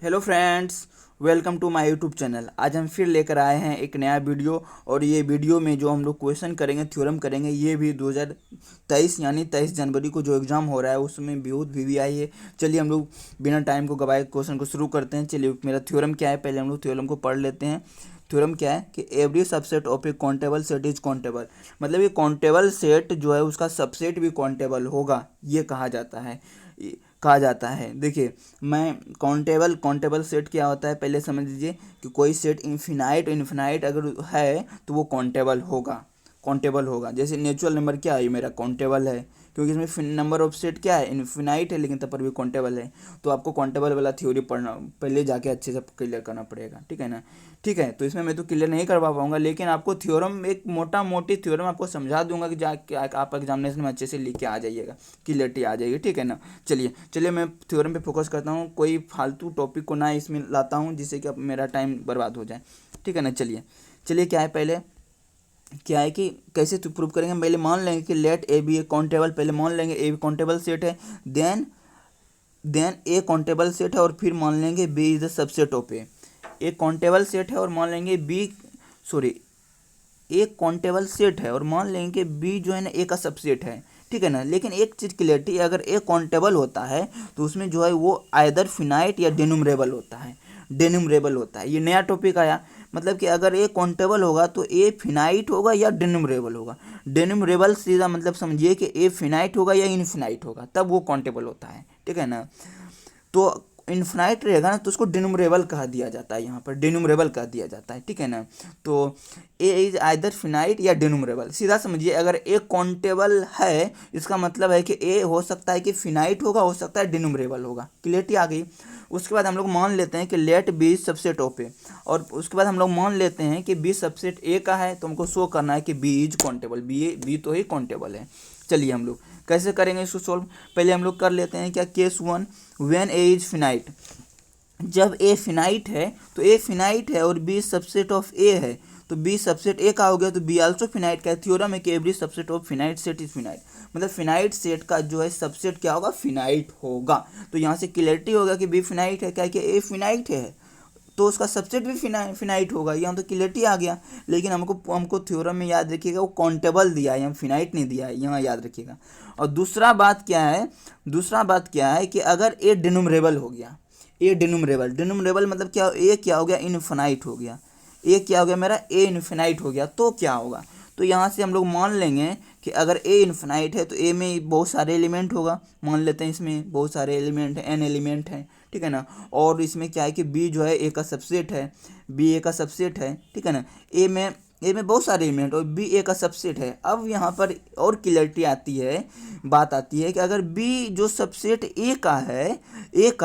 Hello friends, welcome to my YouTube channel. आज हम फिर लेकर आए हैं एक नया वीडियो। और ये वीडियो में जो हम लोग क्वेश्चन करेंगे, थ्योरम करेंगे, ये भी 2023 यानी 23 जनवरी को जो एग्ज़ाम हो रहा है उसमें बहुत वीवीआई है। चलिए हम लोग बिना टाइम को गवाए क्वेश्चन को शुरू करते हैं। चलिए, मेरा थ्योरम क्या है, पहले हम लोग थ्योरम को पढ़ लेते हैं। थ्योरम क्या है कि every subset of A countable set is countable, मतलब ये काउंटेबल सेट जो है उसका सबसेट भी काउंटेबल होगा, ये कहा जाता है। देखिए, मैं काउंटेबल सेट क्या होता है पहले समझ लीजिए कि कोई सेट इन्फिनाइट अगर है तो वो काउंटेबल होगा। जैसे नेचुरल नंबर क्या है, मेरा काउंटेबल है, क्योंकि इसमें नंबर ऑफ सेट क्या है, इन्फिनाइट है, लेकिन तब पर भी काउंटेबल है। तो आपको काउंटेबल वाला थ्योरी पढ़ना पहले जाके अच्छे से क्लियर करना पड़ेगा, ठीक है ना। ठीक है, तो इसमें मैं तो क्लियर नहीं करवा पाऊंगा, लेकिन आपको थ्योरम एक मोटी थ्योरम आपको समझा दूंगा कि जाके आप एग्जामिनेशन में अच्छे से लिख के आ जाइएगा, क्लियरिटी आ जाएगी, ठीक है ना। चलिए मैं थ्योरम पे फोकस करता हूँ, कोई फालतू टॉपिक को ना इसमें लाता हूँ जिससे कि अब मेरा टाइम बर्बाद हो जाए, ठीक है ना। चलिए क्या है, पहले क्या है कि कैसे तो प्रूव करेंगे। पहले मान लेंगे कि let A be A countable, पहले मान लेंगे ए काउंटेबल सेट है, देन ए काउंटेबल सेट है, और फिर मान लेंगे B is the subset of A. एक काउंटेबल सेट है और मान लेंगे बी, सॉरी, एक काउंटेबल सेट है और मान लेंगे कि बी जो है ना ए का सबसेट है, ठीक है ना। लेकिन एक चीज़ क्लियरिटी, अगर ए काउंटेबल होता है तो उसमें जो है वो आइदर फिनाइट या डेनुमरेबल होता है। ये नया टॉपिक आया, मतलब कि अगर ए काउंटेबल होगा तो ए फिनाइट होगा या डेनुमरेबल होगा। डेनुमरेबल सीधा मतलब समझिए कि ए फिनाइट होगा या इनफिनाइट होगा, तब वो काउंटेबल होता है, ठीक है ना। तो इन्फिनाइट रहेगा ना तो उसको डिनुमरेबल कहा दिया जाता है, यहाँ पर डिनुमरेबल कह दिया जाता है, ठीक है ना। तो ए इज आइदर फिनाइट या डिनुमरेबल, सीधा समझिए, अगर ए काउंटेबल है इसका मतलब है कि ए हो सकता है कि फिनाइट होगा, हो सकता है डिनुमरेबल होगा। क्लियरिटी आ गई। उसके बाद हम लोग मान लेते हैं कि लेट बी सबसेट ऑफ ए, और उसके बाद हम लोग मान लेते हैं कि बी सबसेट ए का है, तो हमको शो करना है कि बी इज काउंटेबल, बी तो ही काउंटेबल है। चलिए हम लोग कैसे करेंगे इसको सॉल्व, पहले हम लोग कर लेते हैं क्या, case one, when A is finite. जब ए फिनाइट है तो ए फिनाइट है और बी सबसेट ऑफ ए है, तो बी सबसेट ए का हो गया तो बी आल्सो फिनाइट का। थ्योरम है कि every subset of finite set is finite, मतलब फिनाइट सेट का जो है सबसेट क्या होगा, फिनाइट होगा। तो यहाँ से क्लियरिटी होगा कि बी फिनाइट है, क्या कि ए फिनाइट है तो उसका सबसेट भी फिनाइट होगा। यहाँ तो क्लियरिटी आ गया। लेकिन हमको थ्योरम में याद रखिएगा वो काउंटेबल दिया है, यहाँ फिनाइट नहीं दिया है, यहाँ याद रखिएगा। और दूसरा बात क्या है कि अगर ए डिनुमरेबल हो गया, ए डिनुमरेबल मतलब क्या, ए क्या हो गया, इनफिनाइट हो गया। ए क्या हो गया मेरा, ए इनफिनाइट हो गया, तो क्या होगा। तो यहाँ से हम लोग मान लेंगे कि अगर ए इन्फिनाइट है तो ए में बहुत सारे एलिमेंट होगा, मान लेते हैं इसमें बहुत सारे एलिमेंट हैं, एन एलिमेंट हैं, ठीक है ना। और इसमें क्या है कि बी जो है ए का सबसेट है, बी ए का सबसेट है, ठीक है ना। ए में बहुत सारे एलिमेंट और बी ए का सबसेट है। अब यहाँ पर और क्लियरिटी बात आती है कि अगर बी जो सबसेट ए का है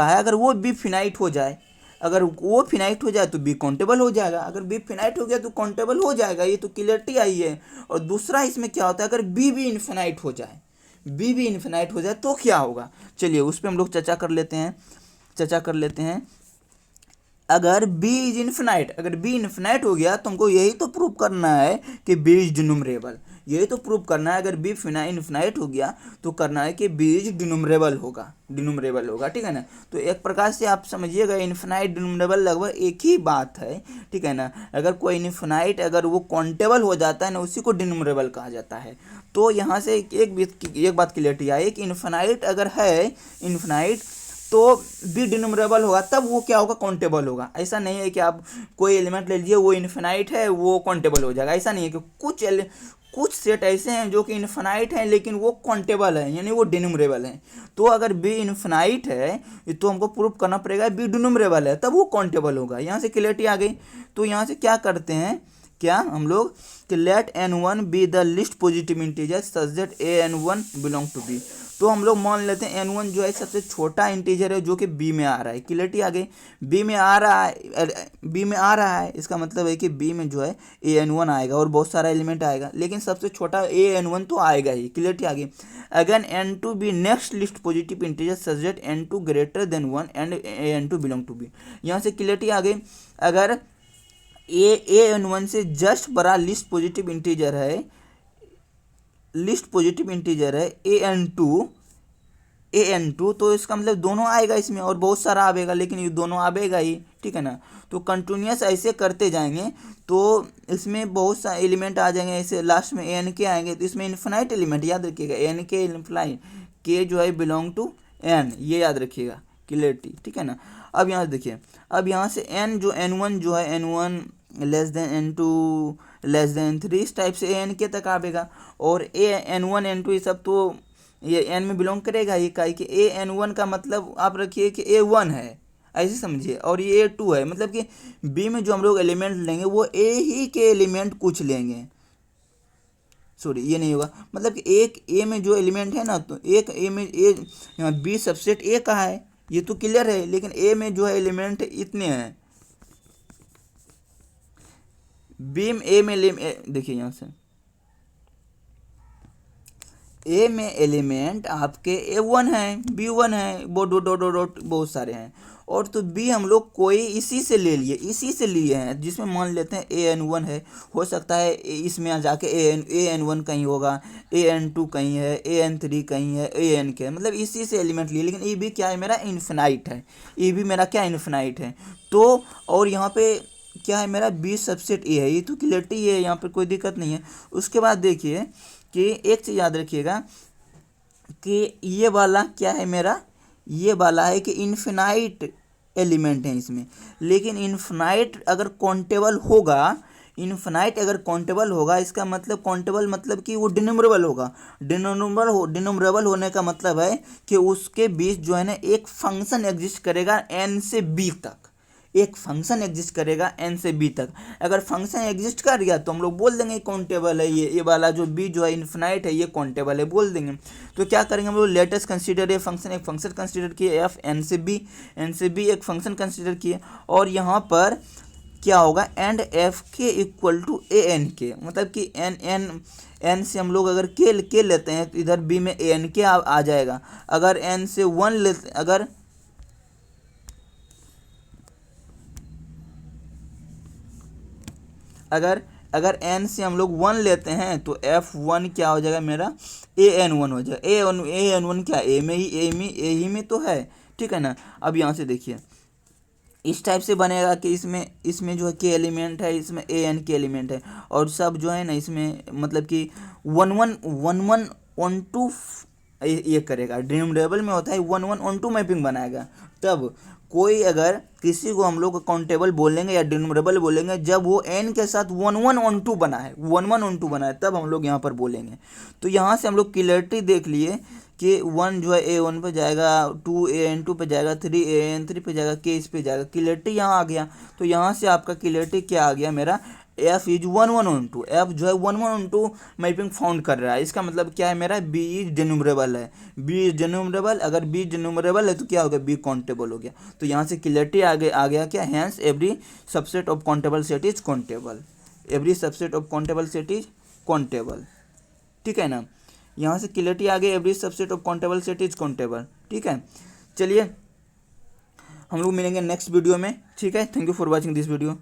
अगर वो बी फिनाइट हो जाए, अगर वो फिनाइट हो जाए तो बी काउंटेबल हो जाएगा, अगर बी फिनाइट हो गया तो काउंटेबल हो जाएगा, ये तो क्लियरिटी आई है। और दूसरा इसमें क्या होता है, अगर बी भी इन्फिनाइट हो जाए तो क्या होगा। चलिए उस पर हम लोग चर्चा कर लेते हैं। अगर बी इन्फिनाइट हो गया तो हमको यही तो प्रूव करना है कि बी इज डिनुमरेबल, यही तो प्रूव करना है। अगर बी इन्फिनाइट हो गया तो करना है कि बी इज डिनुमरेबल होगा, ठीक है ना। तो एक प्रकार से आप समझिएगा इन्फिनाइट डिनुमरेबल लगभग एक ही बात है, ठीक है ना। अगर कोई इन्फिनाइट अगर वो काउंटेबल हो जाता है ना, उसी को डिनुमरेबल कहा जाता है। तो यहाँ से एक बात क्लियरिटी आई कि इन्फिनाइट अगर है इन्फिनाइट तो बी डिनुमरेबल होगा, तब वो क्या होगा, काउंटेबल होगा। ऐसा नहीं है कि आप कोई एलिमेंट ले लीजिए वो इन्फिनाइट है वो काउंटेबल हो जाएगा, ऐसा नहीं है। कि कुछ सेट ऐसे हैं जो कि इन्फिनाइट हैं लेकिन वो काउंटेबल है, यानी वो डिनुमरेबल हैं। तो अगर बी इन्फिनाइट है तो हमको प्रूव करना पड़ेगा बी डिनुमरेबल है, तब वो काउंटेबल होगा। यहाँ से क्लियरिटी आ गई। तो यहाँ से क्या करते हैं, क्या हम लोग कि let n1 be the least positive integer such that an1 belong to B. तो हम लोग मान लेते हैं n1 जो है सबसे छोटा इंटीजर है जो कि b में आ रहा है। क्लियरिटी आ गई। बी में आ रहा है इसका मतलब है कि b में जो है an1 आएगा और बहुत सारा एलिमेंट आएगा, लेकिन सबसे छोटा an1 तो आएगा ही। क्लियरिटी आ गई। Again n2 be next least positive integer such that n2 greater than 1 and an2 belong to B. यहाँ से क्लियरिटी आ गई। अगर an1 से जस्ट बड़ा लिस्ट पॉजिटिव इंटीजर है an2 AN2, तो इसका मतलब दोनों आएगा इसमें, और बहुत सारा आएगा, लेकिन ये दोनों आएगा ही, ठीक है ना। तो कंटिन्यूस ऐसे करते जाएंगे तो इसमें बहुत सारे एलिमेंट आ जाएंगे, ऐसे लास्ट में AN के आएंगे, तो इसमें इन्फिनाइट एलिमेंट, याद रखिएगा AN के इन्फिनाइट, के जो है बिलोंग टू N, ये याद रखिएगा, क्लियरिटी, ठीक है ना। अब यहाँ से देखिए, अब यहाँ से N जो N1 जो है N1 less than N2 less than 3, इस टाइप से AN के तक आएगा, और N1 N2 ये सब तो ये N में बिलोंग करेगा ही, का कि AN1 का मतलब आप रखिए कि A1 है, ऐसे समझिए, और ये A2 है, मतलब कि B में जो हम लोग एलिमेंट लेंगे वो A ही के एलिमेंट कुछ लेंगे, सॉरी ये नहीं होगा, मतलब कि एक A में जो एलिमेंट है ना, तो एक A में यहाँ B सबसेट A का है, ये तो क्लियर है, लेकिन A में जो है एलिमेंट इतने हैं, B में A में देखिए यहाँ से A में एलिमेंट आपके A1 है, B1 है, डॉट बहुत सारे हैं, और तो B हम लोग कोई इसी से ले लिए हैं, जिसमें मान लेते हैं AN1 है, हो सकता है इसमें आ जाके AN1 कहीं होगा, AN2 कहीं है, AN3 कहीं है, AN मतलब इसी से एलिमेंट लिए, लेकिन ये भी क्या है मेरा इन्फिनाइट है, ये भी मेरा क्या इन्फिनाइट है। तो और यहाँ पे क्या है मेरा B सबसेट A है, ये तो क्लियरिटी है, यहाँ पर कोई दिक्कत नहीं है। उसके बाद देखिए कि एक चीज़ याद रखिएगा कि ये वाला क्या है मेरा, ये वाला है कि इन्फिनाइट एलिमेंट है इसमें, लेकिन इन्फिनाइट अगर काउंटेबल होगा, इन्फिनाइट अगर काउंटेबल होगा, इसका मतलब काउंटेबल मतलब कि वो डिनमरेबल होगा, डिनमरेबल होने का मतलब है कि उसके बीच जो है ना एक फंक्शन एग्जिस्ट करेगा N से B तक, एक फंक्शन एग्जिस्ट करेगा N से B तक। अगर फंक्शन एग्जिस्ट कर गया तो हम लोग बोल देंगे काउंटेबल है, ये वाला जो B जो है इन्फिनाइट है ये काउंटेबल है बोल देंगे। तो क्या करेंगे हम लोग, लेटेस्ट कंसीडर ये फंक्शन, एक फंक्शन कंसीडर किए F N से B एक फंक्शन कंसीडर किए, और यहाँ पर क्या होगा एंड F के इक्वल टू AN के, मतलब कि N से हम लोग अगर के लेते हैं तो इधर B में AN के आ जाएगा, अगर N से 1 लेते, अगर N से हम लोग 1 लेते हैं तो F1 क्या हो जाएगा मेरा AN1 हो जाएगा, AN1 क्या A ही में तो है, ठीक है ना। अब यहाँ से देखिए इस टाइप से बनेगा कि इसमें जो है के एलिमेंट है, इसमें AN के एलिमेंट है, और सब जो है ना इसमें मतलब कि 1 1 2 ये करेगा, डिनमरेबल में होता है 1 1 2 मैपिंग बनाएगा। तब कोई अगर किसी को हम लोग काउंटेबल बोलेंगे या डिनमरेबल बोलेंगे जब वो N के साथ 1 1 2 बना है, 1 1 2 बना है, तब हम लोग यहाँ पर बोलेंगे। तो यहाँ से हम लोग क्लियरिटी देख लिए कि 1 जो है A1 पे जाएगा, 2 AN2 पे जाएगा, 3 AN3 पे जाएगा, के इस पे जाएगा, क्लियरिटी यहाँ आ गया। तो यहाँ से आपका क्लियरिटी क्या आ गया मेरा, F इज 1 1 2, F जो है 1 1 2 मैपिंग फाउंड कर रहा है, इसका मतलब क्या है मेरा B इज डिनमरेबल है, B इज डिनमरेबल, अगर B डिनमरेबल है तो क्या हो गया, B काउंटेबल हो गया। तो यहाँ से क्लियरिटी आ गया क्या, hence every subset of countable set is countable, every subset of countable set is countable, ठीक है ना। यहाँ से क्लियरिटी आ गई, every subset of countable set is countable, ठीक है। चलिए हम लोग मिलेंगे नेक्स्ट वीडियो में, ठीक है। Thank you for watching this video.